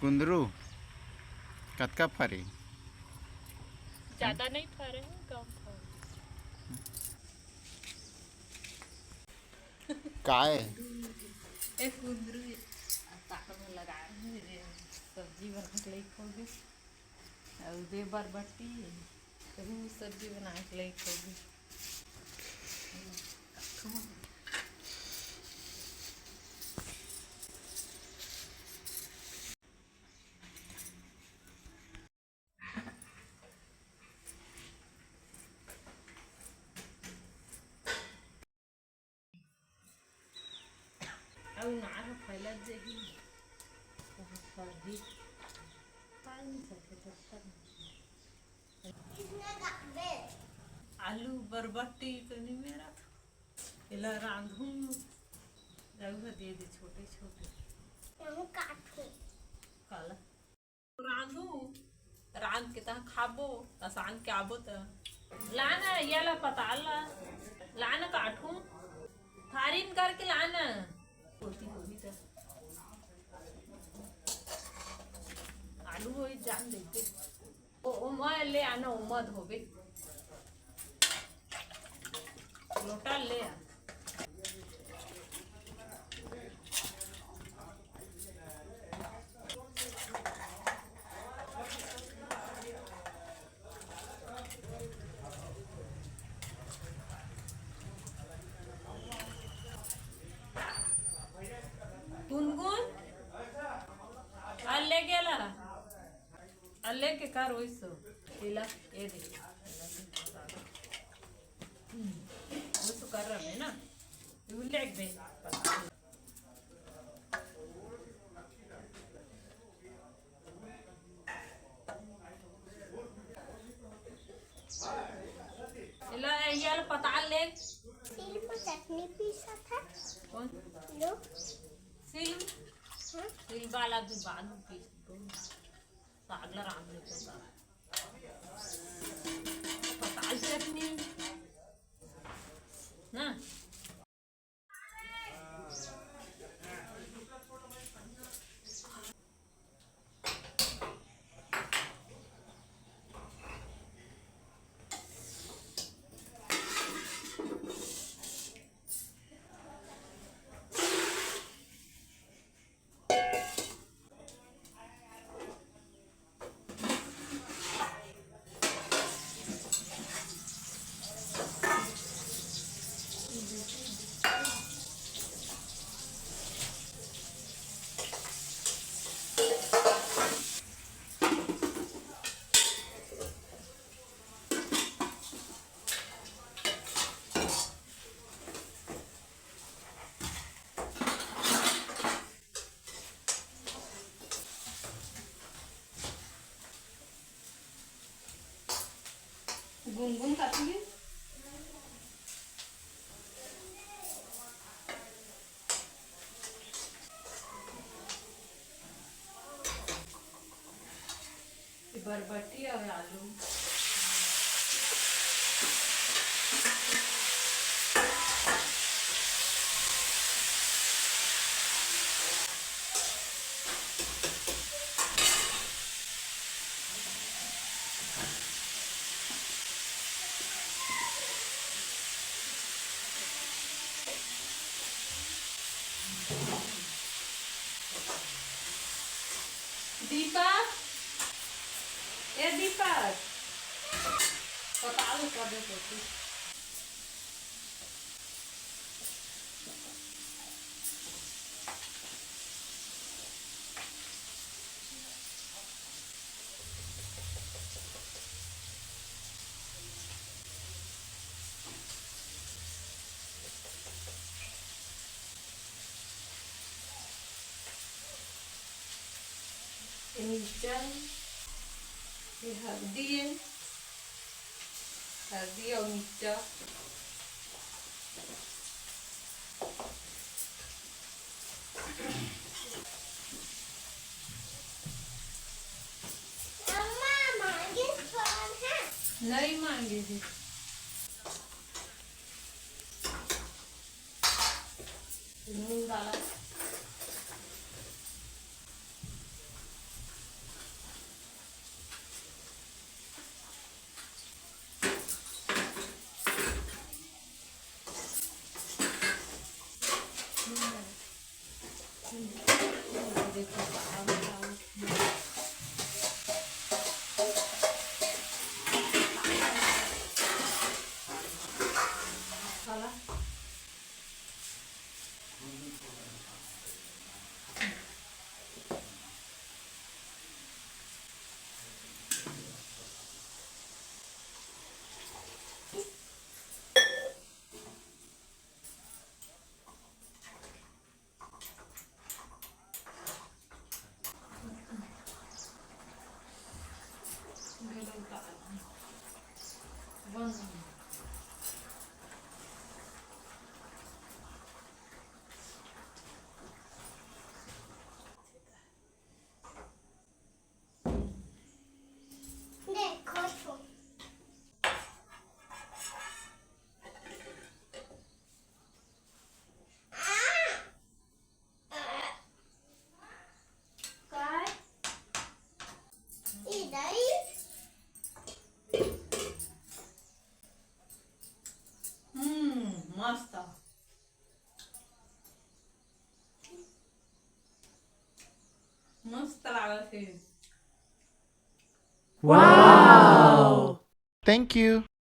कुंदरू कतका फरे ज्यादा नहीं फरे हैं, कम फरे। काय एक कुंदरू ताक में लगाए हैं, सब्जी बना के ले खाओगे और दे बरबटी कभी सब्जी बना के ले खाओगे। अब नार फैला जाएगी बहुत सर्दी पानी सके तो आलू बरबटी तो नहीं मेरा इला रांधू जाऊँगा दे दे छोटे छोटे काला रांधू रांध के तहाँ खाबो आसान के आबो त लाना याला पताला लाना काटू फारिन करके लाना होती होगी तो आलू हो जान देते ओ मैं ले आना उमद होबे लोटा ले आ गुनगुन ले गेला ले के कार वैसो इला ये दे वो तो कर रहा है ना ये लेग दे इला यार पता ले सिल पर चटनी पीसा था कौन लो सिल सिल वाला भी बाद में पीस दो सागला राम ने तो पताल चटनी ना गुनगुन काटली बरबटी और आलू दीपक ए दीपक पताल कर दे तो मिर्चा ये हल्दी है हल्दी और मिर्चा नहीं मांगे थे नून डाला देखो तो काय इधर मस्त मस्त लागत हे Thank you.